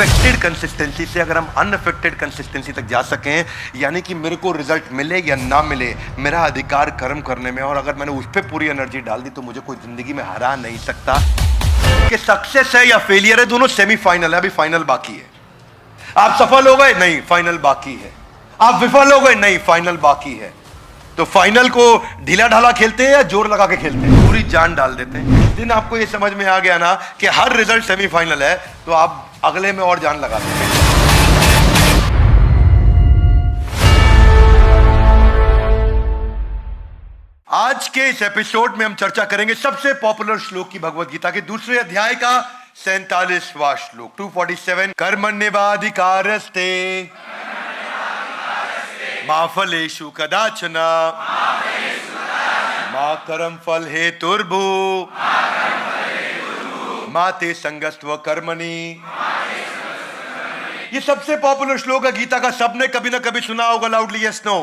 Affected consistency से अगर हम अनअफेक्टेड कंसिस्टेंसी तक जा सकें, यानी कि मेरे को रिजल्ट मिले या ना मिले, मेरा अधिकार कर्म करने में, और अगर मैंने उस पर पूरी एनर्जी डाल दी तो मुझे कोई जिंदगी में हरा नहीं सकता। कि सक्सेस है या फेलियर है, दोनों सेमीफाइनल है, अभी फाइनल बाकी है। आप सफल हो गए, नहीं, फाइनल बाकी है। आप विफल हो गए, नहीं, फाइनल बाकी है। तो फाइनल को ढीला ढाला खेलते हैं या जोर लगा के खेलते हैं? पूरी जान डाल देते हैं। जिस दिन आपको ये समझ में आ गया ना कि हर रिजल्ट सेमीफाइनल है, तो आप अगले में और जान लगा देते हैं। आज के इस एपिसोड में हम चर्चा करेंगे सबसे पॉपुलर श्लोक की, भगवत गीता के दूसरे अध्याय का 47वां श्लोक 247। कर्मण्येवाधिकारस्ते मा फलेषु कदाचन मा कर्म फल हेतुर्भु मा ते संगस्त्व कर्मणि। ये सबसे पॉपुलर श्लोक है गीता का, सबने कभी ना कभी सुना होगा। Loudly yes no.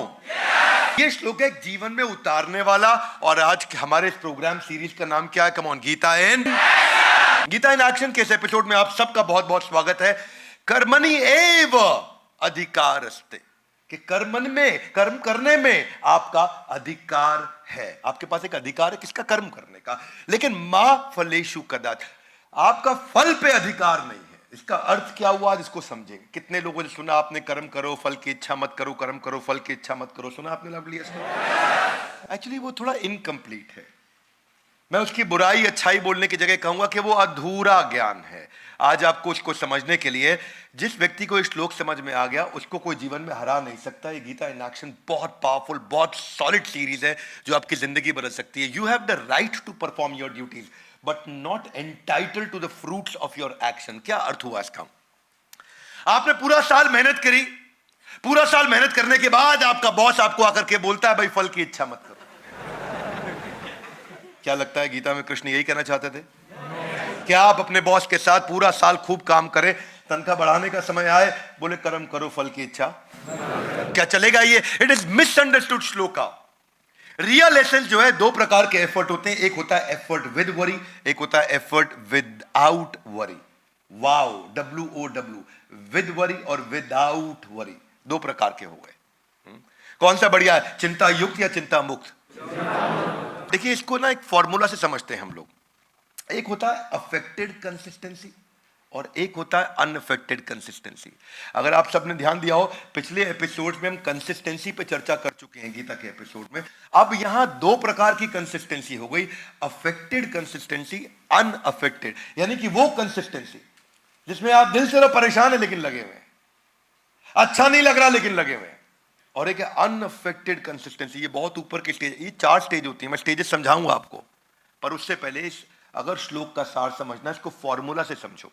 ये श्लोक है जीवन में उतारने वाला। और आज हमारे इस प्रोग्राम सीरीज का नाम क्या है? Come on, Gita in action के इस एपिसोड में आप सबका बहुत बहुत स्वागत है। कर्मणि एव अधिकारस्ते, कि कर्मन में, कर्म करने में आपका अधिकार है। आपके पास एक अधिकार है किसका? कर्म करने का। लेकिन मा फलेषु कदाच, आपका फल पे अधिकार नहीं है। इसका अर्थ क्या हुआ, आज इसको समझेंगे। कितने लोगों ने सुना आपने कर्म करो फल की इच्छा मत करो, कर्म करो फल की इच्छा मत करो? सुना आपने? लवली एक्चुअली वो थोड़ा इनकम्प्लीट है। मैं उसकी बुराई अच्छाई बोलने की जगह कहूंगा कि वो अधूरा ज्ञान है। आज आपको उसको समझने के लिए, जिस व्यक्ति को इस श्लोक समझ में आ गया उसको कोई जीवन में हरा नहीं सकता। ये गीता इन एक्शन बहुत पावरफुल, बहुत सॉलिड सीरीज है जो आपकी जिंदगी बदल सकती है। You have the right to perform your duties but not entitled to the fruits of your action. क्या अर्थ हुआ इसका? आपने पूरा साल मेहनत करी, पूरा साल मेहनत करने के बाद आपका बॉस आपको आकर के बोलता है भाई फल की इच्छा मत करो। क्या लगता है गीता में कृष्ण यही कहना चाहते थे? क्या आप अपने बॉस के साथ पूरा साल खूब काम करें, तनख्वाह बढ़ाने का समय आए बोले कर्म करो फल की इच्छा? क्या चलेगा ये? It is misunderstood shloka. Real essence जो है, दो प्रकार के एफर्ट होते हैं। एक होता है एफर्ट विद वरी, एक होता है effort without worry. Wow, WOW, with worry और विदाउट वरी, दो प्रकार के हो गए। कौन सा बढ़िया है, चिंता युक्त या चिंता मुक्त? देखिए, इसको ना एक फॉर्मूला से समझते हैं हम लोग। एक होता है अफेक्टेड कंसिस्टेंसी और एक होता है अनअफेक्टेड कंसिस्टेंसी। अगर आप सबने ध्यान दिया हो, पिछले एपिसोड में हम कंसिस्टेंसी पे चर्चा कर चुके हैं गीता के एपिसोड में। अब यहां दो प्रकार की कंसिस्टेंसी हो गई, अफेक्टेड कंसिस्टेंसी, अनअफेक्टेड। यानी कि वो कंसिस्टेंसी जिसमें आप दिल से तो परेशान है लेकिन लगे हुए, अच्छा नहीं लग रहा लेकिन लगे हुए। और एक अनअफेक्टेड कंसिस्टेंसी, ये बहुत ऊपर की स्टेज। ये 4 स्टेज होती है, मैं स्टेजेस समझाऊंगा आपको, पर उससे पहले अगर श्लोक का सार समझना, इसको फॉर्मूला से समझो।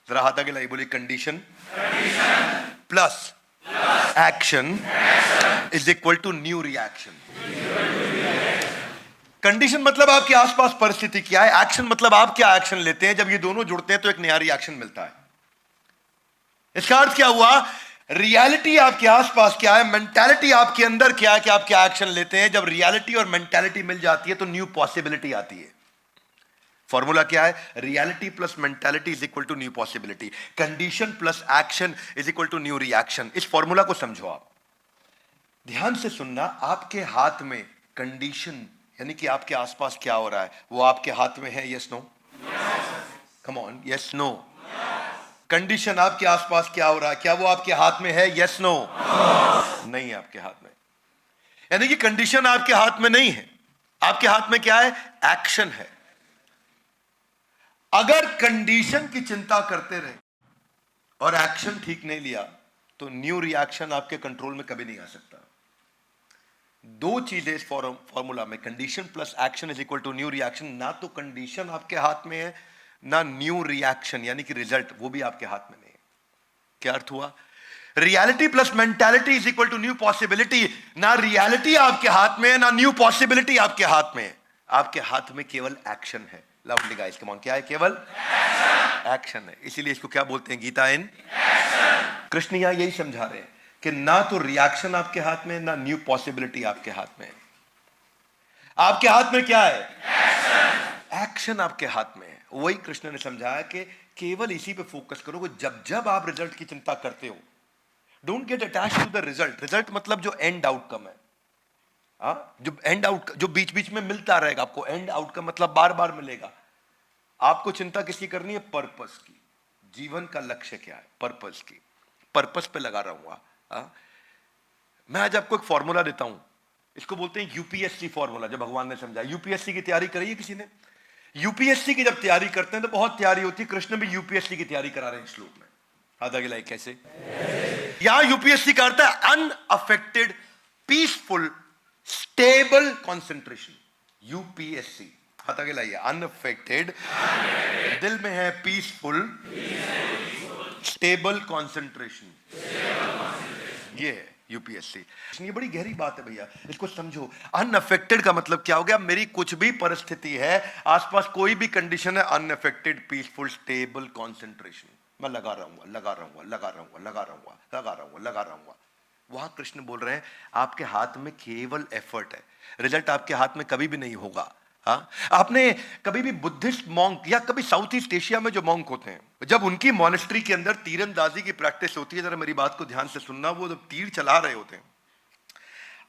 जरा हाथ आगे लाइए, बोलिए condition plus action is equal to new reaction. Condition मतलब आपके आसपास परिस्थिति क्या है, एक्शन मतलब आप क्या एक्शन लेते हैं। जब ये दोनों जुड़ते हैं तो एक नया रिएक्शन मिलता है। इसका अर्थ क्या हुआ? रियलिटी आपके आसपास क्या है, मेंटालिटी आपके अंदर क्या है कि आप क्या एक्शन लेते हैं। जब रियलिटी और मेंटालिटी मिल जाती है तो न्यू पॉसिबिलिटी आती है। फॉर्मूला क्या है? Reality plus mentality is equal to new possibility, condition plus action is equal to new reaction. इस फॉर्मूला को समझो आप, ध्यान से सुनना। आपके हाथ में कंडीशन, यानी कि आपके आसपास क्या हो रहा है, वो आपके हाथ में है? Yes no? Come on, yes no? Condition आपके आसपास क्या हो रहा है, क्या वो आपके हाथ में है? Yes no? नहीं है आपके हाथ में। यानी कि कंडीशन आपके हाथ में नहीं है, आपके हाथ में क्या है? एक्शन है। अगर कंडीशन की चिंता करते रहे और एक्शन ठीक नहीं लिया तो न्यू रिएक्शन आपके कंट्रोल में कभी नहीं आ सकता। दो चीजें इस फॉर्मूला में, condition plus action is equal to new reaction. ना तो कंडीशन आपके हाथ में है, ना न्यू रिएक्शन यानी कि रिजल्ट, वो भी आपके हाथ में नहीं है। क्या अर्थ हुआ? Reality plus mentality is equal to new possibility. ना रियलिटी आपके हाथ में है, ना न्यू पॉसिबिलिटी आपके हाथ में है। आपके हाथ में केवल एक्शन है। लाउडली गाइस, कम ऑन, क्या है? केवल एक्शन है। इसीलिए इसको क्या बोलते हैं? Gita in action. कृष्ण यहां यही समझा रहे हैं कि ना तो रिएक्शन आपके हाथ में, ना न्यू पॉसिबिलिटी आपके हाथ में है। आपके हाथ में क्या है? एक्शन। एक्शन आपके हाथ में है। वही कृष्ण ने समझाया कि केवल इसी पे फोकस करो कि जब जब आप रिजल्ट की चिंता करते हो, don't get attach to the result. Result मतलब जो एंड आउटकम है, जो एंड आउट, जो बीच बीच में मिलता रहेगा आपको, एंड आउटकम मतलब बार बार मिलेगा। आपको चिंता किसकी करनी है? पर्पस की। जीवन का लक्ष्य क्या है? पर्पस की। पर्पस पे लगा रहूंगा। मैं आज आपको एक फॉर्मूला देता हूं, इसको बोलते हैं यूपीएससी फॉर्मूला, जो भगवान ने समझाया। यूपीएससी की तैयारी करी है किसी ने? यूपीएससी की जब तैयारी करते हैं तो बहुत तैयारी होती है। कृष्ण भी यूपीएससी की तैयारी करा रहे हैं श्लोक में। आधा गिलाई कैसे? यहां यूपीएससी का अर्थ है unaffected, peaceful, stable concentration. UPSC हाथा गिलाई है, अनअफेक्टेड, दिल में है पीसफुल, स्टेबल कॉन्सेंट्रेशन, ये है यूपीएससी। ये बड़ी गहरी बात है भैया, इसको समझो। अनअफेक्टेड का मतलब क्या हो गया? मेरी कुछ भी परिस्थिति है, आसपास कोई भी कंडीशन है, अनअफेक्टेड, पीसफुल, स्टेबल कॉन्सेंट्रेशन। मैं लगा रहूंगा, लगा रहूंगा, लगा रहूंगा, लगा रहूंगा, लगा रहूंगा, लगा रहूंगा। वहां कृष्ण बोल रहे हैं आपके हाथ में केवल एफर्ट है, रिजल्ट आपके हाथ में कभी भी नहीं होगा। हाँ, आपने कभी भी बुद्धिस्ट मॉन्क या कभी साउथ ईस्ट एशिया में जो मॉन्क होते हैं, जब उनकी मॉनेस्ट्री के अंदर तीरंदाजी की प्रैक्टिस होती है, जरा मेरी बात को ध्यान से सुनना, वो जब तीर चला रहे होते हैं,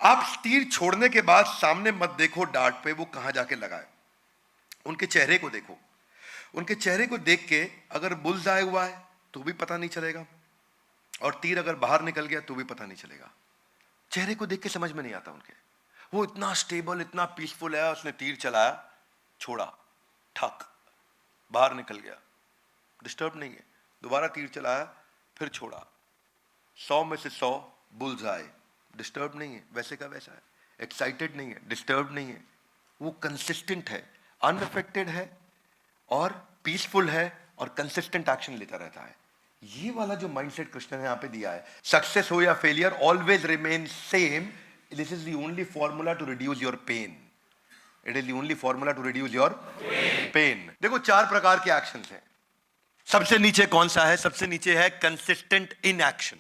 आप तीर छोड़ने के बाद सामने मत देखो डार्ट पे वो कहां जाके लगा है, उनके चेहरे को देखो। उनके चेहरे को देख के अगर बुल्स आए हुआ है तो भी पता नहीं चलेगा, और तीर अगर बाहर निकल गया तो भी पता नहीं चलेगा। चेहरे को देख के समझ में नहीं आता उनके। वो इतना स्टेबल, इतना पीसफुल है। उसने तीर चलाया, छोड़ा, ठक, बाहर निकल गया, डिस्टर्ब नहीं है। दोबारा तीर चलाया, फिर छोड़ा, 100 में से 100 बुल्स आए, डिस्टर्ब नहीं है, वैसे का वैसा है। एक्साइटेड नहीं है, डिस्टर्ब नहीं है। वो कंसिस्टेंट है, अनअफेक्टेड है, और पीसफुल है, और कंसिस्टेंट एक्शन लेता रहता है। ये वाला जो माइंडसेट कृष्ण ने यहां पे दिया है, सक्सेस हो या failure, always remain same. This is the only formula to reduce your pain. It is the only formula to reduce your pain. देखो 4 प्रकार के एक्शंस हैं। सबसे नीचे कौन सा है? सबसे नीचे है कंसिस्टेंट इन एक्शन।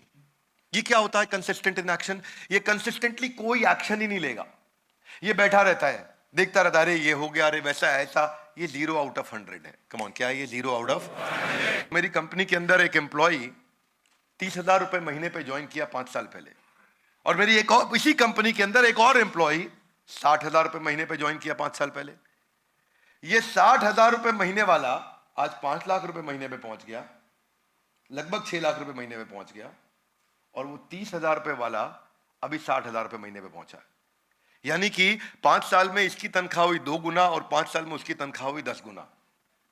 ये क्या होता है कंसिस्टेंट इन एक्शन? ये कंसिस्टेंटली कोई एक्शन ही नहीं लेगा, ये बैठा रहता है, देखता रहता है, अरे ये हो गया, अरे वैसा ऐसा। ये 0 आउट ऑफ 100 है। कम ऑन, क्या है ये? 0 आउट ऑफ 100। मेरी कंपनी के अंदर एक एम्प्लॉई 30,000 रुपए महीने पे ज्वाइन किया 5 साल पहले, और मेरी एक और इसी कंपनी के अंदर एक और एम्प्लॉई 60,000 रुपए महीने पे ज्वाइन किया 5 साल पहले। ये 60,000 रुपए महीने वाला आज 5 लाख रुपए महीने पे पहुंच गया, लगभग 6 लाख रुपए महीने पे पहुंच गया, और वो 30,000 रुपए वाला अभी 60,000 रुपए महीने पे पहुंचा। यानी कि 5 साल में इसकी तनख्वाह हुई 2 गुना, और 5 साल में उसकी तनख्वाह हुई 10 गुना।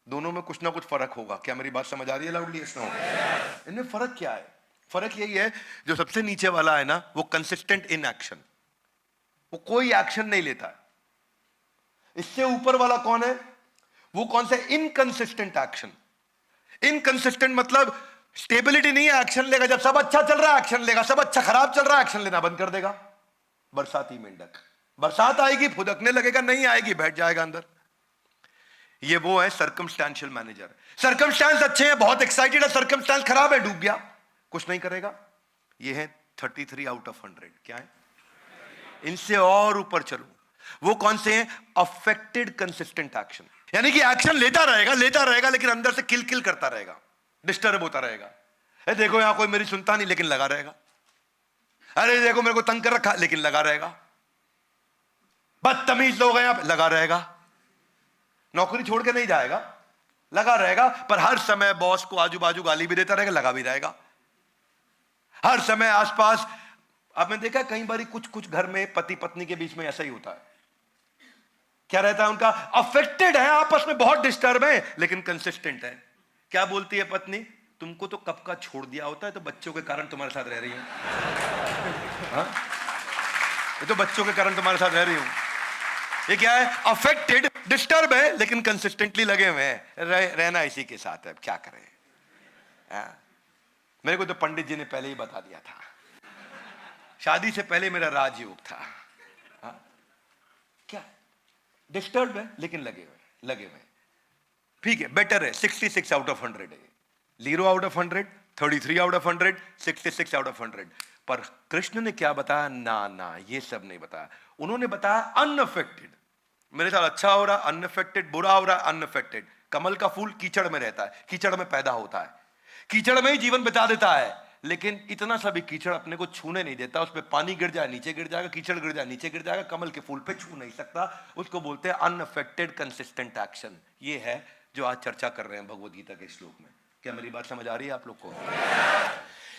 दोनों में कुछ ना कुछ फर्क होगा। क्या मेरी बात समझ आ रही है लाउडली? इनमें फर्क क्या है? फर्क यही है, जो सबसे नीचे वाला है ना, वो कंसिस्टेंट इन एक्शन, वो कोई एक्शन नहीं लेता है। इससे ऊपर वाला कौन है? वो कौन सा? Inconsistent action. इनकंसिस्टेंट मतलब स्टेबिलिटी नहीं है, एक्शन लेगा। जब सब अच्छा चल रहा है एक्शन लेगा, सब अच्छा खराब चल रहा है एक्शन लेना बंद कर देगा। बरसाती मेंढक, बरसात आएगी फुदकने लगेगा, नहीं आएगी बैठ जाएगा अंदर। ये वो है सर्कमस्टेंशियल मैनेजर। सर्कमस्टेंस अच्छे हैं, बहुत एक्साइटेड है, सर्कमस्टेंस खराब है, डूब गया, कुछ नहीं करेगा। ये है 33 आउट ऑफ 100। क्या है? इनसे और ऊपर चलो, वो कौन से हैं? Affected consistent action. यानी कि एक्शन लेता रहेगा, लेकिन अंदर से किल किल करता रहेगा, डिस्टर्ब होता रहेगा। अरे देखो यहां कोई मेरी सुनता नहीं, लेकिन लगा रहेगा। अरे देखो मेरे को तंग कर रखा, लेकिन लगा रहेगा। बदतमीज लोग हैं, यहां लगा रहेगा। नौकरी छोड़ के नहीं जाएगा, लगा रहेगा। पर हर समय बॉस को आजू बाजू गाली भी देता रहेगा, लगा भी रहेगा। हर समय आसपास, आपने देखा कई बार कुछ घर में पति पत्नी के बीच में ऐसा ही होता है। क्या रहता है उनका? अफेक्टेड है, आपस में बहुत डिस्टर्ब है, लेकिन कंसिस्टेंट है। क्या बोलती है पत्नी? तुमको तो कब का छोड़ दिया होता है, तो बच्चों के कारण तुम्हारे साथ रह रही हूं। हाँ? ये तो बच्चों के कारण तुम्हारे साथ रह रही हूं। ये क्या है? अफेक्टेड, डिस्टर्ब है, लेकिन कंसिस्टेंटली लगे हुए हैं। रहना इसी के साथ है, क्या करें। हाँ? मेरे को तो पंडित जी ने पहले ही बता दिया था, शादी से पहले मेरा राजयोग था। हाँ? क्या? डिस्टर्ब है, लेकिन लगे हुए। ठीक है, बेटर है। 66 आउट ऑफ 100 है। 0 out of 100, 33 out of 100, 66 out of 100। पर कृष्ण ने क्या बताया? ना, ये सब नहीं बताया। उन्होंने बताया अनअफेक्टेड। मेरे साथ अच्छा हो रहा, अनअफेक्टेड, बुरा हो रहा, अनअफेक्टेड, कमल का फूल कीचड़ में रहता है, कीचड़ में पैदा होता है, कीचड़ में ही जीवन बिता देता है, लेकिन इतना सा भी कीचड़ अपने को छूने नहीं देता। उस पर पानी गिर जाए नीचे गिर जाएगा, कीचड़ गिर जाए नीचे गिर जाएगा, कमल के फूल पे छू नहीं सकता। उसको बोलते हैं अनअफेक्टेड कंसिस्टेंट एक्शन। ये है जो आज चर्चा कर रहे हैं भगवद गीता के श्लोक में। क्या मेरी बात समझ आ रही है आप लोग को?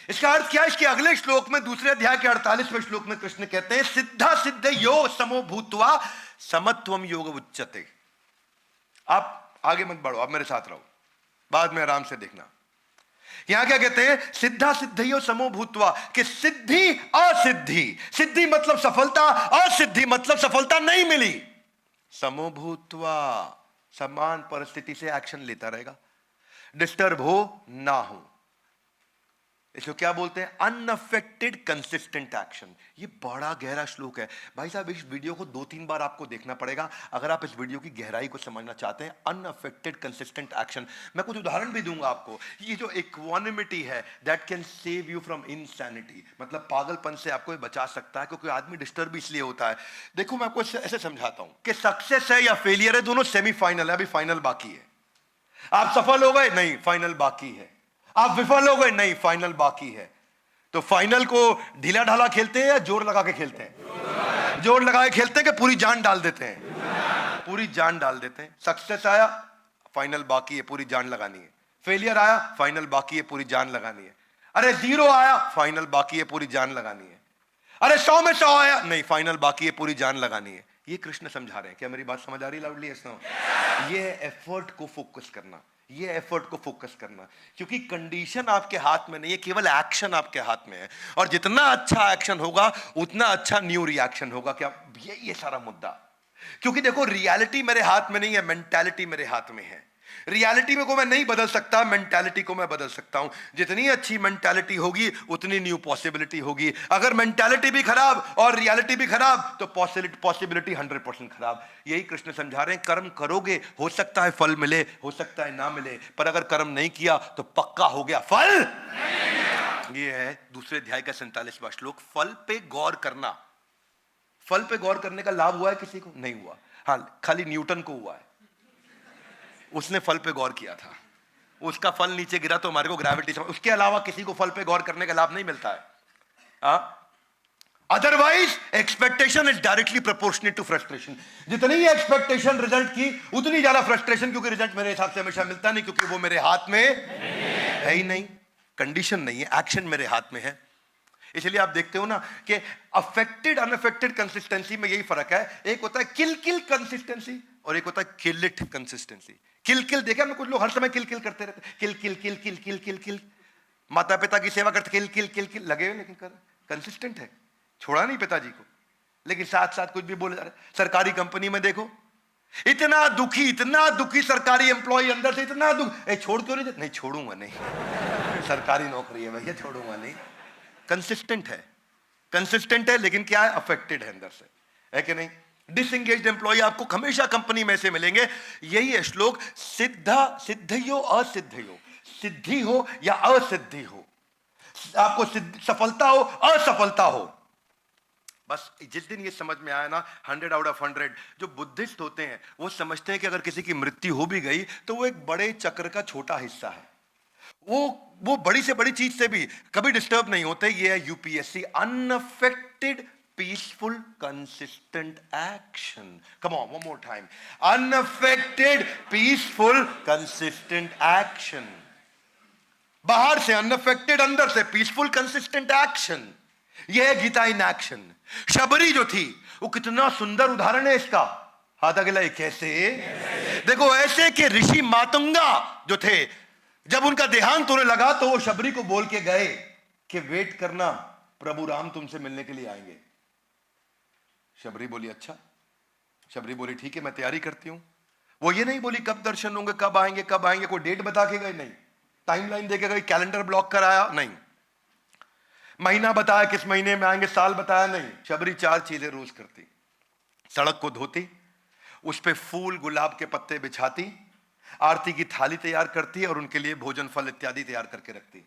इसका अर्थ क्या है? इसके अगले श्लोक में, दूसरे अध्याय के 48वें श्लोक में कृष्ण कहते हैं सिद्धा सिद्ध यो समो भूत्वा समत्वम योग उच्यते। आप आगे मत बढ़ो, आप मेरे साथ रहो, बाद में आराम से देखना। यहां क्या कहते हैं? सिद्धा सिद्धियो समो भूत्वा, कि सिद्धि असिद्धि, सिद्धि मतलब सफलता, असिद्धि मतलब सफलता नहीं मिली, समो भूत्वा समान परिस्थिति से एक्शन लेता रहेगा, डिस्टर्ब हो ना हो। इसको क्या बोलते हैं? Unaffected consistent action. ये बड़ा गहरा श्लोक है भाई साहब। इस वीडियो को 2-3 बार आपको देखना पड़ेगा अगर आप इस वीडियो की गहराई को समझना चाहते हैं। Unaffected consistent action. मैं कुछ उदाहरण भी दूंगा आपको। ये जो इक्वानिमिटी है, that can save you from insanity, मतलब पागलपन से आपको बचा सकता है, क्योंकि आदमी डिस्टर्ब इसलिए होता है। देखो मैं आपको ऐसे समझाता हूं कि सक्सेस है या फेलियर है, दोनों सेमीफाइनल है, अभी फाइनल बाकी है। आप सफल हो गए? नहीं, फाइनल बाकी है। आप विफल हो गए? नहीं, फाइनल बाकी है। तो फाइनल को ढीला ढाला खेलते हैं या जोर लगा के खेलते हैं? जोर लगा के खेलते हैं कि पूरी जान डाल देते हैं? पूरी जान डाल देते हैं। सक्सेस आया, फाइनल बाकी है, पूरी जान लगानी है। फेलियर आया, फाइनल बाकी है, पूरी जान लगानी है। अरे 0 आया, फाइनल बाकी है, पूरी जान लगानी है। अरे 100 में 100 आया, नहीं, फाइनल बाकी है, पूरी जान लगानी है। ये कृष्ण समझा रहे हैं। क्या मेरी बात समझ आ रही लाउडली? ये एफर्ट को फोकस करना, ये एफर्ट को फोकस करना, क्योंकि कंडीशन आपके हाथ में नहीं है, केवल एक्शन आपके हाथ में है। और जितना अच्छा एक्शन होगा उतना अच्छा न्यू रिएक्शन होगा। क्या ये सारा मुद्दा? क्योंकि देखो, रियलिटी मेरे हाथ में नहीं है, मेंटालिटी मेरे हाथ में है। रियलिटी में को मैं नहीं बदल सकता, मेंटालिटी को मैं बदल सकता हूं। जितनी अच्छी मेंटालिटी होगी उतनी न्यू पॉसिबिलिटी होगी। अगर मेंटालिटी भी खराब और रियलिटी भी खराब तो पॉसिबिलिटी 100% खराब। यही कृष्ण समझा रहे हैं। कर्म करोगे, हो सकता है फल मिले, हो सकता है ना मिले, पर अगर कर्म नहीं किया तो पक्का हो गया फल। ये है दूसरे अध्याय का 47वां श्लोक। फल पे गौर करना। फल पे गौर करने का लाभ हुआ है किसी को? नहीं हुआ। हाँ, खाली न्यूटन को हुआ है। उसने फल पे गौर किया था, उसका फल नीचे गिरा तो हमारे को ग्रेविटी समझ। उसके अलावा किसी को फल पे गौर करने का लाभ नहीं मिलता है। Otherwise expectation is directly proportionate to frustration. जितनी ही एक्सपेक्टेशन रिजल्ट की, उतनी ज्यादा फ्रस्ट्रेशन, क्योंकि रिजल्ट मेरे हिसाब से हमेशा मिलता नहीं, क्योंकि वो मेरे हाथ में है ही नहीं। कंडीशन नहीं है, एक्शन मेरे हाथ में है। इसलिए आप देखते हो ना कि अफेक्टेड अनअफेक्टेड कंसिस्टेंसी में यही फर्क है। एक होता है किल किल कंसिस्टेंसी और एक होता है किल इट कंसिस्टेंसी। किल किल देखा हमने, कुछ लोग हर समय किल किल करते रहते, किल किल किल किल किल किल किल। माता पिता की सेवा करते, किल किल किल किल लगे हुए, लेकिन कर कंसिस्टेंट है, छोड़ा नहीं पिताजी को, लेकिन साथ साथ कुछ भी बोले जा रहे। सरकारी कंपनी में देखो, इतना दुखी सरकारी एम्प्लॉय अंदर से, इतना दुख, छोड़ क्यों नहीं? नहीं छोड़ूंगा, नहीं, सरकारी नौकरी है भैया, छोड़ूंगा नहीं। कंसिस्टेंट है, लेकिन क्या है? अफेक्टेड है अंदर से, है कि नहीं? डिसएंगेज्ड एम्प्लॉय आपको हमेशा कंपनी में से मिलेंगे। यही है श्लोक। सिद्धियो असिद्धियो, सिद्धि हो या असिद्धि हो, आपको सफलता हो असफलता हो, बस जिस दिन ये समझ में आया ना, 100 आउट ऑफ 100 जो बुद्धिस्ट होते हैं वो समझते हैं कि अगर किसी की मृत्यु हो भी गई तो वो एक बड़े चक्र का छोटा हिस्सा है। वो बड़ी से बड़ी चीज से भी कभी डिस्टर्ब नहीं होते। ये है UPSC, unaffected peaceful consistent action. Come on, one more time, unaffected peaceful consistent action. बाहर से अनअफेक्टेड, अंदर से पीसफुल कंसिस्टेंट एक्शन। यह है गीता इन एक्शन। शबरी जो थी वो कितना सुंदर उदाहरण है इसका। हाथ अगला, कैसे? देखो, ऐसे कि ऋषि मातंगा जो थे, जब उनका देहांत होने लगा तो वो शबरी को बोल के गए कि वेट करना, प्रभु राम तुमसे मिलने के लिए आएंगे। शबरी बोली अच्छा। शबरी बोली ठीक है, मैं तैयारी करती हूं। वो ये नहीं बोली कब दर्शन होंगे, कब आएंगे, कोई डेट बता के गए नहीं, टाइमलाइन दे के गए, कैलेंडर ब्लॉक कराया नहीं, महीना बताया किस महीने में आएंगे, साल बताया नहीं। शबरी 4 चीजें रोज करती। सड़क को धोती, उस पे फूल गुलाब के पत्ते बिछाती, आरती की थाली तैयार करती और उनके लिए भोजन फल इत्यादि तैयार करके रखती।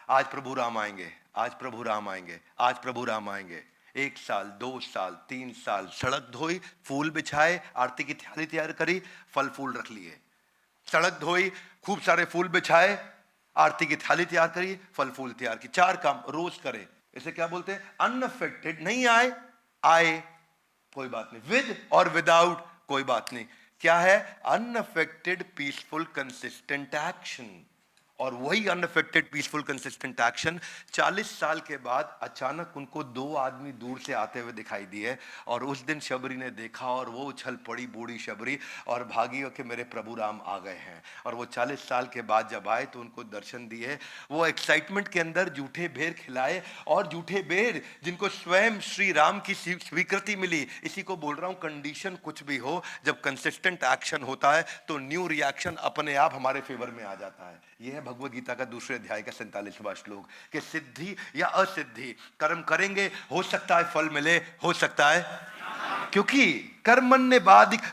आज प्रभु राम आएंगे, आज प्रभु राम आएंगे, आज प्रभु राम आएंगे। 1 साल, 2 साल, 3 साल, सड़क धोई, फूल बिछाए, आरती की थाली तैयार करी, फल फूल रख लिए। सड़क धोई, खूब सारे फूल बिछाए, आरती की थाली तैयार करी, फल फूल तैयार की, 4 काम रोज करे। इसे क्या बोलते हैं? अनअफेक्टेड। नहीं आए, आए कोई बात नहीं, विद और विदाउट कोई बात नहीं। क्या है? Unaffected peaceful consistent action. और वही अनअफेक्टेड पीसफुल कंसिस्टेंट एक्शन 40 साल के बाद अचानक उनको 2 आदमी दूर से आते हुए दिखाई दिए, और उस दिन शबरी ने देखा और वो उछल पड़ी, बूढ़ी शबरी, और भागी कि मेरे प्रभु राम आ गए हैं। और वो 40 साल के बाद जब आए तो उनको दर्शन दिए। वो एक्साइटमेंट के अंदर जूठे बेर खिलाए, और जूठे बेर जिनको स्वयं श्री राम की स्वीकृति मिली। इसी को बोल रहा हूं, कंडीशन कुछ भी हो, जब कंसिस्टेंट एक्शन होता है तो न्यू रिएक्शन अपने आप हमारे फेवर में आ जाता है। यह है भगवद गीता का दूसरे अध्याय का 47वां श्लोक, कि सिद्धि या असिद्धि, कर्म करेंगे, हो सकता है फल मिले, हो सकता है, क्योंकि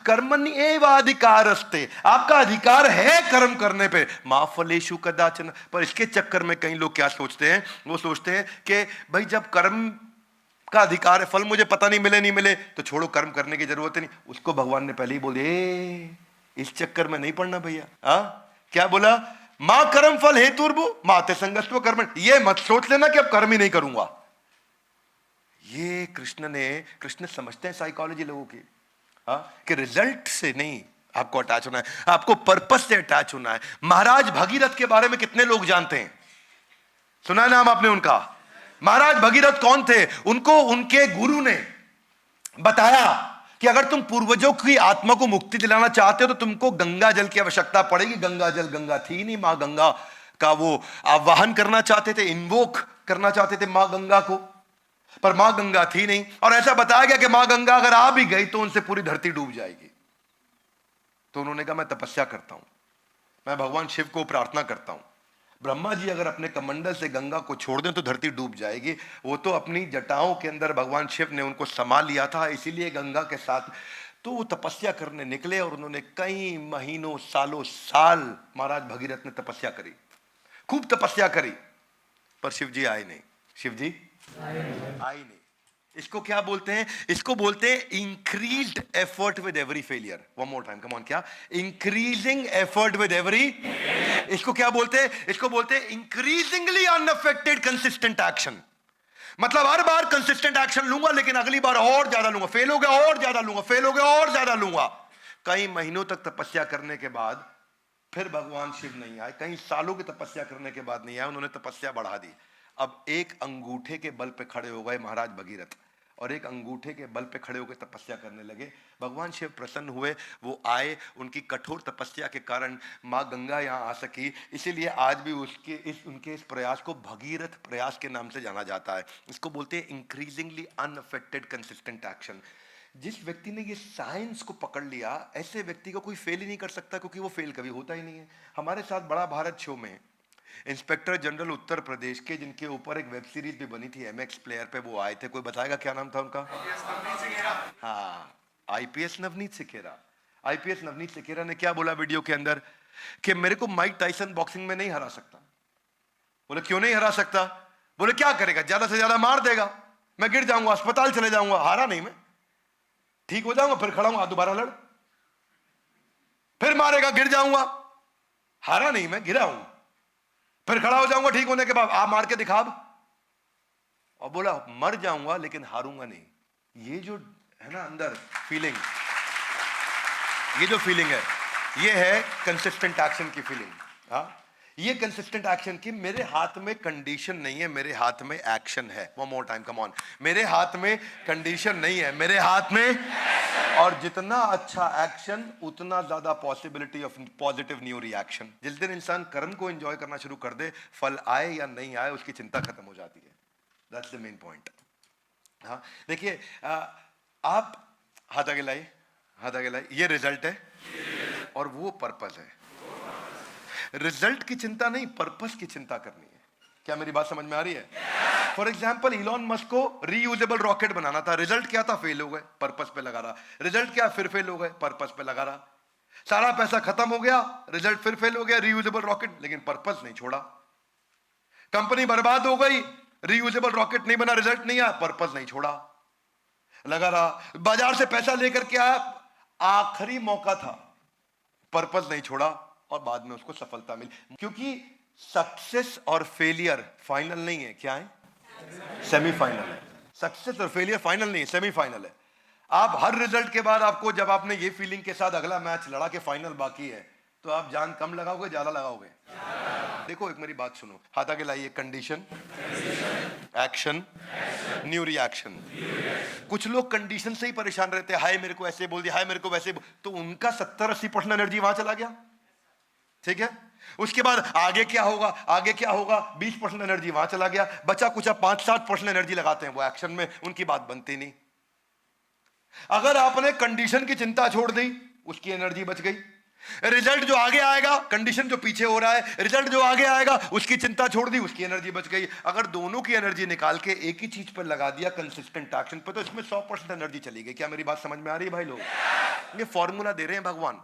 कर्मण्येवाधिकारस्ते, आपका अधिकार है कर्म करने पे, मा फलेषु कदाचन। पर इसके चक्कर में कई लोग क्या सोचते हैं? वो सोचते हैं कि भाई जब कर्म का अधिकार है, फल मुझे पता नहीं मिले नहीं मिले तो छोड़ो, कर्म करने की जरूरत नहीं। उसको भगवान ने पहले ही बोले, इस चक्कर में नहीं पड़ना भैया। क्या बोला? मां कर्म फल हेतुर्भु माते संगस्व कर्म। ये मत सोच लेना कि अब कर्म ही नहीं करूंगा। ये कृष्ण समझते हैं साइकोलॉजी लोगों की, कि रिजल्ट से नहीं आपको अटैच होना है, आपको पर्पस से अटैच होना है। महाराज भगीरथ के बारे में कितने लोग जानते हैं? सुना है नाम आपने उनका? महाराज भगीरथ कौन थे? उनको उनके गुरु ने बताया कि अगर तुम पूर्वजों की आत्मा को मुक्ति दिलाना चाहते हो तो तुमको गंगा जल की आवश्यकता पड़ेगी। गंगा थी नहीं, मां गंगा का वो आवाहन करना चाहते थे, इन्वोक करना चाहते थे मां गंगा को, पर मां गंगा थी नहीं। और ऐसा बताया गया कि मां गंगा अगर आ भी गई तो उनसे पूरी धरती डूब जाएगी। तो उन्होंने कहा मैं तपस्या करता हूं, मैं भगवान शिव को प्रार्थना करता हूं, ब्रह्मा जी अगर अपने कमंडल से गंगा को छोड़ दें तो धरती डूब जाएगी। वो तो अपनी जटाओं के अंदर भगवान शिव ने उनको समा लिया था, इसीलिए गंगा के साथ। तो वो तपस्या करने निकले और उन्होंने कई महीनों सालों साल महाराज भगीरथ ने तपस्या करी, खूब तपस्या करी, पर शिव जी आए नहीं। शिव जी आए नहीं। इसको क्या बोलते हैं? इसको बोलते हैं increased effort with every failure. One more time, come on. क्या? Increasing effort with every. इसको क्या बोलते हैं? इसको बोलते हैं इंक्रीजिंगली अनअफेक्टेड कंसिस्टेंट एक्शन। मतलब हर बार कंसिस्टेंट एक्शन लूंगा, लेकिन अगली बार और ज्यादा लूंगा, फेल हो गया और ज्यादा लूंगा, फेल हो गया और ज्यादा लूंगा। कई महीनों तक तपस्या करने के बाद फिर भगवान शिव नहीं आए, कई सालों की तपस्या करने के बाद नहीं आए, उन्होंने तपस्या बढ़ा दी। अब एक अंगूठे के बल पे खड़े हो गए महाराज भगीरथ, और एक अंगूठे के बल पे खड़े होकर तपस्या करने लगे। भगवान शिव प्रसन्न हुए, वो आए, उनकी कठोर तपस्या के कारण माँ गंगा यहाँ आ सकी। इसीलिए आज भी उनके इस प्रयास को भगीरथ प्रयास के नाम से जाना जाता है। इसको बोलते हैं इंक्रीजिंगली अनअफेक्टेड कंसिस्टेंट एक्शन। जिस व्यक्ति ने ये साइंस को पकड़ लिया, ऐसे व्यक्ति को कोई फेल ही नहीं कर सकता, क्योंकि वो फेल कभी होता ही नहीं है। हमारे साथ बड़ा भारत शो में इंस्पेक्टर जनरल उत्तर प्रदेश के, जिनके ऊपर एक वेब सीरीज भी बनी थी एमएक्स प्लेयर पे, वो आए थे। कोई बताएगा क्या नाम था उनका? हाँ, आईपीएस नवनीत सिखेरा। आईपीएस नवनीत सिखेरा ने क्या बोला वीडियो के अंदर? कि मेरे को माइक टाइसन बॉक्सिंग में नहीं हरा सकता। बोले क्यों नहीं हरा सकता? बोले क्या करेगा, ज्यादा से ज्यादा मार देगा, मैं गिर जाऊंगा, अस्पताल चले जाऊंगा। हारा नहीं मैं, ठीक हो जाऊंगा, फिर खड़ा हूं, दोबारा लड़, फिर मारेगा, गिर जाऊंगा। हारा नहीं मैं, गिरा हूं, फिर खड़ा हो जाऊंगा ठीक होने के बाद, आप मार के दिखा। और बोला मर जाऊंगा लेकिन हारूंगा नहीं। ये जो है ना अंदर फीलिंग, ये जो फीलिंग है, ये है कंसिस्टेंट एक्शन की फीलिंग। हाँ, ये कंसिस्टेंट एक्शन की, मेरे हाथ में कंडीशन नहीं है, मेरे हाथ में एक्शन है। One more time, come on. मेरे हाथ में कंडीशन नहीं है, मेरे हाथ में। और जितना अच्छा एक्शन उतना ज्यादा possibility of positive new reaction. जिस दिन इंसान कर्म को एंजॉय करना शुरू कर दे, फल आए या नहीं आए उसकी चिंता खत्म हो जाती है। That's the main point. हाँ, देखिए, आप हाथ आगे लाइए, हाथ आगे लाइए। ये रिजल्ट है और वो पर्पस है। रिजल्ट की चिंता नहीं, पर्पस की चिंता करनी है। क्या मेरी बात समझ में आ रही है? फॉर एग्जाम्पल, इलॉन मस्क को रीयूजेबल रॉकेट बनाना था, रिजल्ट क्या था? फेल हो गए, पर्पस पे लगा रहा। रिजल्ट क्या? फिर फेल हो गए, पर्पस पे लगा रहा। सारा पैसा खत्म हो गया, रिजल्ट फिर फेल हो गया, रीयूजेबल रॉकेट, लेकिन पर्पस नहीं छोड़ा। कंपनी बर्बाद हो गई, रीयूजेबल रॉकेट नहीं बना, रिजल्ट नहीं आया, पर्पस नहीं छोड़ा, लगा रहा। बाजार से पैसा लेकर के आया, आखिरी मौका था, पर्पस नहीं छोड़ा, और बाद में उसको सफलता मिली। क्योंकि सक्सेस और फेलियर फाइनल नहीं है, क्या है? सेमीफाइनल है। सक्सेस और फेलियर फाइनल नहीं है, सेमीफाइनल है। आप हर रिजल्ट के बाद आपको, जब आपने ये फीलिंग के साथ अगला मैच लड़ा के फाइनल बाकी है, तो आप जान कम लगाओगे ज्यादा लगाओगे? देखो एक मेरी बात सुनो, हाथ आगे लाइए। Condition, action, new reaction. कुछ लोग कंडीशन से ही परेशान रहते हैं, हाय मेरे को ऐसे बोल दिया, हाय मेरे को वैसे तो उनका 70-80% एनर्जी वहां चला गया। ठीक है, उसके बाद आगे क्या होगा, आगे क्या होगा, 20% एनर्जी वहां चला गया। बचा कुछ 5-7% एनर्जी लगाते हैं वो एक्शन में, उनकी बात बनती नहीं। अगर आपने कंडीशन की चिंता छोड़ दी, उसकी एनर्जी बच गई। रिजल्ट जो आगे आएगा, कंडीशन जो पीछे हो रहा है, रिजल्ट जो आगे आएगा उसकी चिंता छोड़ दी, उसकी एनर्जी बच गई। अगर दोनों की एनर्जी निकाल के एक ही चीज पर लगा दिया, कंसिस्टेंट एक्शन पर, तो इसमें 100% एनर्जी चली गई। क्या मेरी बात समझ में आ रही है भाई लोग? ये फॉर्मूला दे रहे हैं भगवान।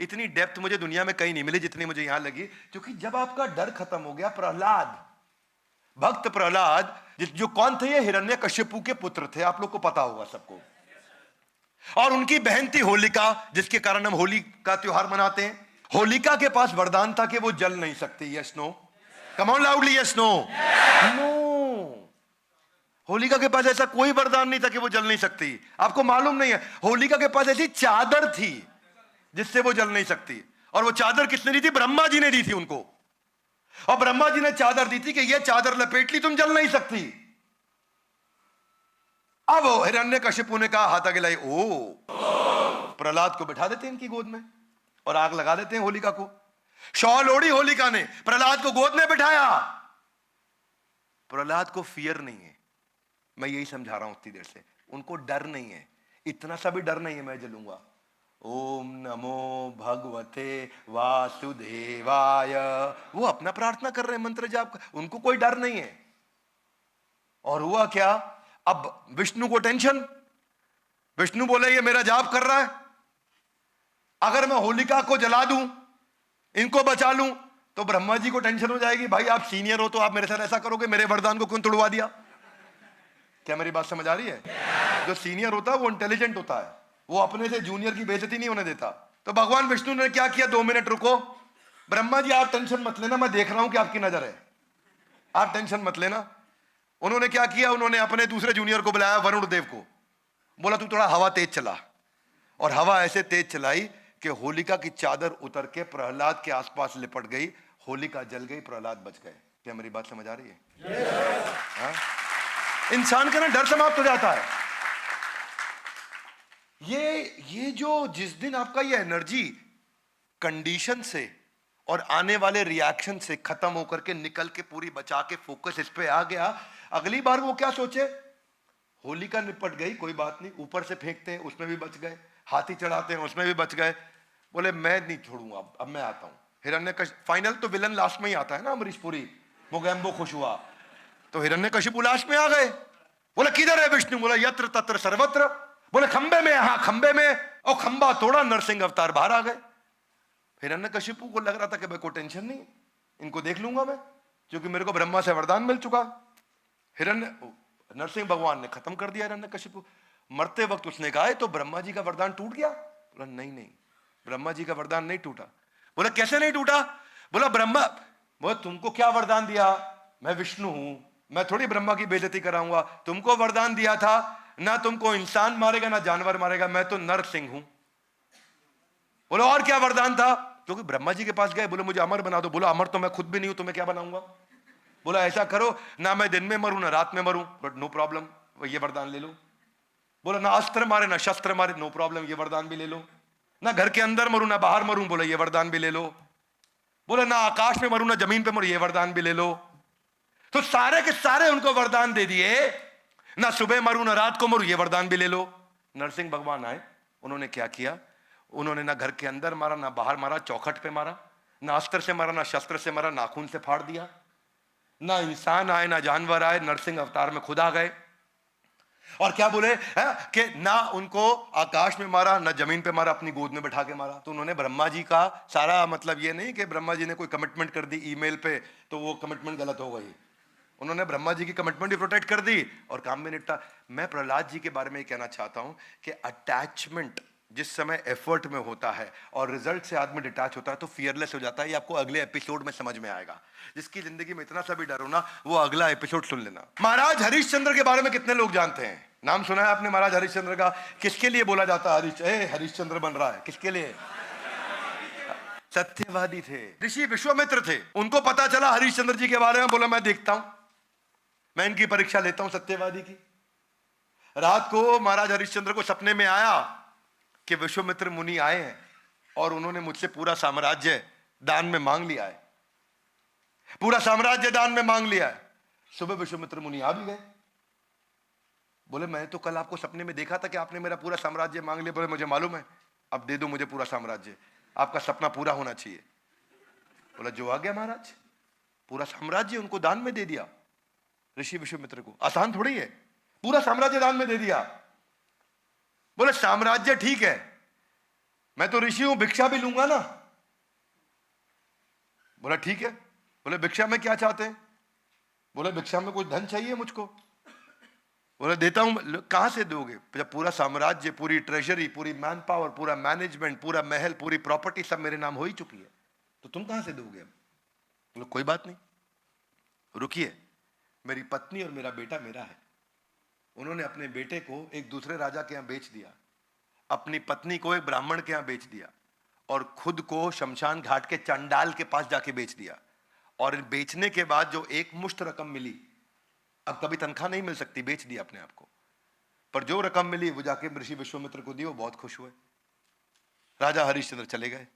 इतनी डेप्थ मुझे दुनिया में कहीं नहीं मिली जितनी मुझे यहां लगी। क्योंकि जब आपका डर खत्म हो गया, प्रहलाद, भक्त प्रहलाद, जो कौन थे? ये हिरण्यकश्यपु के पुत्र थे, आप लोग को पता होगा सबको। और उनकी बहन थी होलिका, जिसके कारण हम होली का त्योहार मनाते हैं। होलिका के पास वरदान था कि वो जल नहीं सकती। Yes no? Come on loudly, yes no? No, Holika के पास ऐसा कोई वरदान नहीं था कि वो जल नहीं सकती। आपको मालूम नहीं है, होलिका के पास ऐसी चादर थी जिससे वो जल नहीं सकती। और वो चादर किसने दी थी? ब्रह्मा जी ने दी थी उनको। और ब्रह्मा जी ने चादर दी थी कि ये चादर लपेट ली, तुम जल नहीं सकती। अब हिरण्यकशिपु ने कहा, हाथ आगे लाई, ओ प्रहलाद को बिठा देते हैं इनकी गोद में और आग लगा देते हैं होलिका को। शॉल ओढ़ी होलिका ने, प्रहलाद को गोद में बिठाया। प्रहलाद को फियर नहीं है, मैं यही समझा रहा हूं इतनी देर से। उनको डर नहीं है, इतना सा भी डर नहीं है मैं जलूंगा। ओम नमो भगवते वासुदेवाय, वो अपना प्रार्थना कर रहे हैं, मंत्र जाप कर, उनको कोई डर नहीं है। और हुआ क्या? अब विष्णु को टेंशन। विष्णु बोले ये मेरा जाप कर रहा है, अगर मैं होलिका को जला दूं, इनको बचा लूं, तो ब्रह्मा जी को टेंशन हो जाएगी, भाई आप सीनियर हो तो आप मेरे साथ ऐसा करोगे, मेरे वरदान को क्यों तोड़वा दिया? क्या मेरी बात समझ आ रही है? जो सीनियर होता है वो इंटेलिजेंट होता है, वो अपने से जूनियर की बेइज्जती नहीं होने देता। तो भगवान विष्णु ने क्या किया? 2 मिनट रुको, ब्रह्मा जी आप टेंशन मत लेना, मैं देख रहा हूं कि आपकी नजर है, आप टेंशन मत लेना। उन्होंने क्या किया? उन्होंने अपने दूसरे जूनियर को बुलाया, वरुण देव को। बोला तू थोड़ा हवा तेज चला, और हवा ऐसे तेज चलाई कि होलिका की चादर उतर के प्रहलाद के आसपास लिपट गई। होलिका जल गई, प्रहलाद बच गए। क्या मेरी बात समझ आ रही है? इंसान का ना डर समाप्त हो जाता है। ये जो जिस दिन आपका ये एनर्जी कंडीशन से और आने वाले रिएक्शन से खत्म होकर के निकल के पूरी बचा के फोकस इस पे आ गया, अगली बार वो क्या सोचे? होलिका निपट गई, कोई बात नहीं, ऊपर से फेंकते हैं उसमें भी बच गए, हाथी चढ़ाते हैं उसमें भी बच गए। बोले मैं नहीं छोड़ूंगा, अब मैं आता हूं। हिरण्यकशिपु, फाइनल तो विलन लास्ट में ही आता है ना, अमरीश पुरी, मोगैम्बो खुश हुआ, तो हिरण्यकशिपु लास्ट में आ गए। बोले किधर है विष्णु? बोला यत्र तत्र सर्वत्र। बोले खंबे में, हाँ खंबे में, और खंबा तोड़ा, नरसिंह अवतार बाहर आ गए। हिरण्यकशिपु को लग रहा था कि भाई कोई टेंशन नहीं, इनको देख लूंगा मैं, क्योंकि मेरे को ब्रह्मा से वरदान मिल चुका। नरसिंह भगवान ने खत्म कर दिया हिरण्यकशिपु। मरते वक्त उसने कहा तो ब्रह्मा जी का वरदान टूट गया? बोला नहीं नहीं, ब्रह्मा जी का वरदान नहीं टूटा। बोला कैसे नहीं टूटा? बोला ब्रह्मा, बोला तुमको क्या वरदान दिया? मैं विष्णु हूं, मैं थोड़ी ब्रह्मा की बेइज्जती कराऊंगा। तुमको वरदान दिया था ना तुमको इंसान मारेगा ना जानवर मारेगा, मैं तो नरसिंह हूं। बोलो और क्या वरदान था? क्योंकि ब्रह्मा जी के पास गए, बोले मुझे अमर बना दो। बोला अमर तो मैं खुद भी नहीं हूं, तुम्हें क्या बनाऊंगा? बोला ऐसा करो ना मैं दिन में मरूं ना रात में मरूं, बट नो प्रॉब्लम, ये वरदान ले लो। बोला ना अस्त्र मारे ना शस्त्र मारे, नो प्रॉब्लम, ये वरदान भी ले लो। ना घर के अंदर मरूं ना बाहर मरूं, बोला ये वरदान भी ले लो। बोला ना आकाश में मरूं ना जमीन पे मरूं, ये वरदान भी ले लो। तो सारे के सारे उनको वरदान दे दिए, ना सुबह मरूं ना रात को मरूं, ये वरदान भी ले लो। नरसिंह भगवान आए, उन्होंने क्या किया? उन्होंने ना घर के अंदर मारा ना बाहर मारा, चौखट पे मारा, ना अस्त्र से मारा ना शस्त्र से मारा, नाखून से फाड़ दिया। ना इंसान आए ना जानवर आए, नरसिंह अवतार में खुद आ गए। और क्या बोले कि ना उनको आकाश में मारा ना जमीन पे मारा, अपनी गोद में बैठा के मारा। तो उन्होंने ब्रह्मा जी का सारा, मतलब ये नहीं कि ब्रह्मा जी ने कोई कमिटमेंट कर दी ईमेल पे तो वो कमिटमेंट गलत हो गई, उन्होंने ब्रह्मा जी की कमिटमेंट भी प्रोटेक्ट कर दी और काम भी निपटा। मैं प्रहलाद जी के बारे में कहना चाहता हूं कि अटैचमेंट जिस समय एफर्ट में होता है और रिजल्ट से आदमी डिटैच होता है तो फियरलेस हो जाता है। ये आपको अगले एपिसोड में समझ में आएगा। जिसकी जिंदगी में इतना सा भी डर हो ना, वो अगला एपिसोड सुन लेना। महाराज हरिश्चंद्र के बारे में कितने लोग जानते हैं? नाम सुना है आपने महाराज हरिश्चंद्र का? किसके लिए बोला जाता है हरिश्चंद्र बन रहा है? किसके लिए? सत्यवादी थे, ऋषि विश्वामित्र थे। उनको पता चला हरिश्चंद्र जी के बारे में, बोला मैं देखता हूं, मैं इनकी परीक्षा लेता हूं सत्यवादी की। रात को महाराज हरिश्चंद्र को सपने में आया कि विश्वामित्र मुनि आए हैं और उन्होंने मुझसे पूरा साम्राज्य दान में मांग लिया है, पूरा साम्राज्य दान में मांग लिया है। सुबह विश्वामित्र मुनि आ भी गए। बोले मैं तो कल आपको सपने में देखा था कि आपने मेरा पूरा साम्राज्य मांग लिया। बोले मुझे मालूम है, अब दे दो मुझे पूरा साम्राज्य, आपका सपना पूरा होना चाहिए। बोला जो आ गया महाराज, पूरा साम्राज्य उनको दान में दे दिया ऋषि विश्वामित्र को। आसान थोड़ी है, पूरा साम्राज्य दान में दे दिया। बोले साम्राज्य ठीक है, मैं तो ऋषि हूं, भिक्षा भी लूंगा ना। बोला ठीक है। बोले भिक्षा में क्या चाहते हैं? बोले भिक्षा में कुछ धन चाहिए मुझको। बोले देता हूं। कहां से दोगे? जब पूरा साम्राज्य, पूरी ट्रेजरी, पूरी मैन पावर, पूरा मैनेजमेंट, पूरा महल, पूरी प्रॉपर्टी सब मेरे नाम हो ही चुकी है, तो तुम कहां से दोगे? अब बोले कोई बात नहीं, रुकिए, मेरी पत्नी और मेरा बेटा मेरा है। उन्होंने अपने बेटे को एक दूसरे राजा के यहां बेच दिया, अपनी पत्नी को एक ब्राह्मण के यहां बेच दिया और खुद को शमशान घाट के चंडाल के पास जाके बेच दिया। और बेचने के बाद जो एक मुश्त रकम मिली, अब कभी तनख्वाह नहीं मिल सकती, बेच दिया अपने आप को, पर जो रकम मिली वो जाके ऋषि विश्वामित्र को दी। वो बहुत खुश हुए। राजा हरिश्चंद्र चले गए।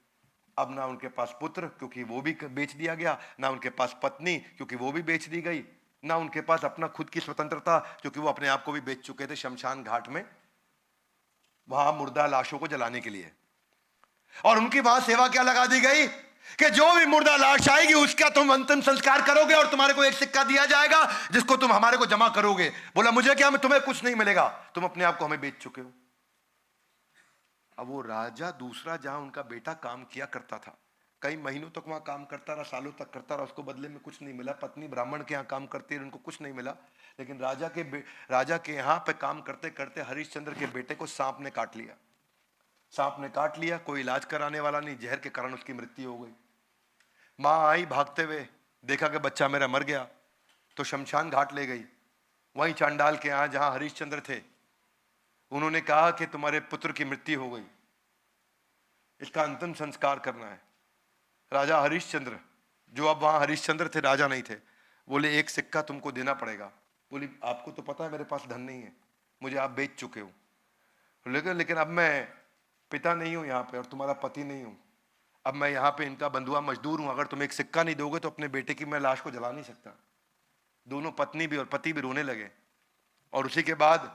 अब ना उनके पास पुत्र क्योंकि वो भी बेच दिया गया, ना उनके पास पत्नी क्योंकि वो भी बेच दी गई, ना उनके पास अपना खुद की स्वतंत्रता क्योंकि वो अपने आप को भी बेच चुके थे शमशान घाट में, वहां मुर्दा लाशों को जलाने के लिए। और उनकी वहां सेवा क्या लगा दी गई कि जो भी मुर्दा लाश आएगी उसका तुम अंतिम संस्कार करोगे और तुम्हारे को एक सिक्का दिया जाएगा जिसको तुम हमारे को जमा करोगे। बोला मुझे क्या, तुम्हें कुछ नहीं मिलेगा, तुम अपने आप को हमें बेच चुके हो। अब वो राजा दूसरा जहां उनका बेटा काम किया करता था, कई महीनों तक वहां काम करता रहा, सालों तक करता रहा, उसको बदले में कुछ नहीं मिला। पत्नी ब्राह्मण के यहाँ काम करती रही, उनको कुछ नहीं मिला। लेकिन राजा के यहाँ पे काम करते करते हरिश्चंद्र के बेटे को सांप ने काट लिया। सांप ने काट लिया, कोई इलाज कराने वाला नहीं, जहर के कारण उसकी मृत्यु हो गई। माँ आई भागते हुए, देखा कि बच्चा मेरा मर गया, तो शमशान घाट ले गई। वहीं चांडाल के यहाँ जहां हरिश्चंद्र थे, उन्होंने कहा कि तुम्हारे पुत्र की मृत्यु हो गई, इसका अंतिम संस्कार करना है। राजा हरिश्चंद्र, जो अब वहां हरिश्चंद्र थे, राजा नहीं थे, बोले एक सिक्का तुमको देना पड़ेगा। बोली आपको तो पता है मेरे पास धन नहीं है, मुझे आप बेच चुके हो, लेकिन अब मैं पिता नहीं हूं यहाँ पे और तुम्हारा पति नहीं हूं, अब मैं यहाँ पे इनका बंधुआ मजदूर हूं, अगर तुम एक सिक्का नहीं दोगे तो अपने बेटे की मैं लाश को जला नहीं सकता। दोनों पत्नी भी और पति भी रोने लगे। और उसी के बाद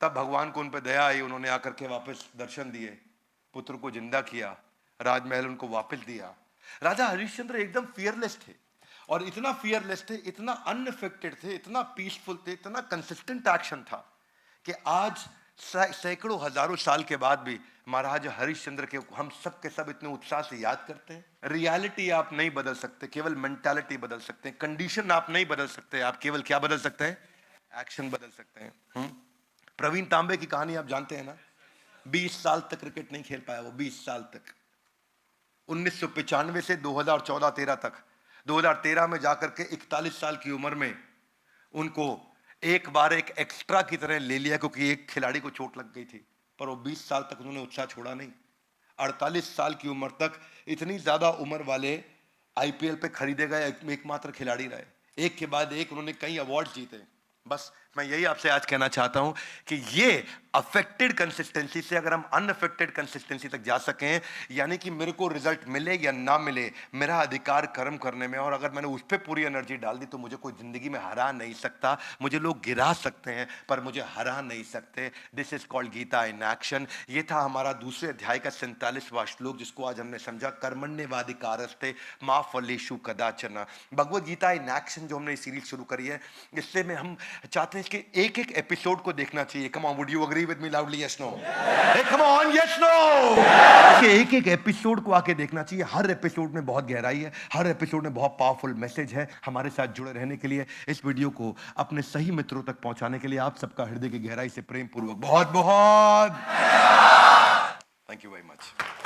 तब भगवान को उन पर दया आई, उन्होंने आकर के वापस दर्शन दिए, पुत्र को जिंदा किया, राजमहल उनको वापस दिया। राजा हरिश्चंद्र एकदम फियरलेस थे, और इतना फियरलेस थे, इतना अनअफेक्टेड थे, इतना पीसफुल थे, इतना कंसिस्टेंट एक्शन था कि आज सैकड़ों हजारों साल के बाद भी महाराज हरिश्चंद्र के हम सब के सब इतने उत्साह से याद करते हैं। रियलिटी आप नहीं बदल सकते, केवल मेंटालिटी बदल सकते हैं। कंडीशन आप नहीं बदल सकते, आप केवल क्या बदल सकते हैं? एक्शन बदल सकते हैं। प्रवीण तांबे की कहानी आप जानते हैं ना? 20 साल तक क्रिकेट नहीं खेल पाया वो, 20 साल तक, 1995 से 2014-13 तक। 2013 में जाकर के 41 साल की उम्र में उनको एक बार एक एक्स्ट्रा की तरह ले लिया क्योंकि एक खिलाड़ी को चोट लग गई थी, पर वो 20 साल तक उन्होंने उत्साह छोड़ा नहीं। 48 साल की उम्र तक इतनी ज्यादा उम्र वाले आईपीएल पे खरीदे गए एकमात्र खिलाड़ी रहे। एक के बाद एक उन्होंने कई अवार्ड जीते। बस मैं यही आपसे आज कहना चाहता हूं कि ये अफेक्टेड कंसिस्टेंसी से अगर हम अनअफेक्टेड कंसिस्टेंसी तक जा सकें, यानी कि मेरे को रिजल्ट मिले या ना मिले, मेरा अधिकार कर्म करने में, और अगर मैंने उस पर पूरी एनर्जी डाल दी तो मुझे कोई जिंदगी में हरा नहीं सकता। मुझे लोग गिरा सकते हैं पर मुझे हरा नहीं सकते। This is called Gita in action. ये था हमारा दूसरे अध्याय का 47वां श्लोक, जिसको आज हमने समझा, कर्मण्येवाधिकारस्ते मा फलेषु कदाचन। भगवद गीता इन एक्शन जो हमने सीरीज शुरू करी है, इससे में हम चाहते हैं कि एक एक एपिसोड को देखना चाहिए। Come on, would you agree with me loudly? Yes no? Come on, yes no? एक एक एपिसोड को आके देखना चाहिए। हर एपिसोड में बहुत गहराई है, हर एपिसोड में बहुत पावरफुल मैसेज है। हमारे साथ जुड़े रहने के लिए, इस वीडियो को अपने सही मित्रों तक पहुंचाने के लिए आप सबका हृदय की गहराई से प्रेम पूर्वक बहुत बहुत थैंक यू वेरी मच।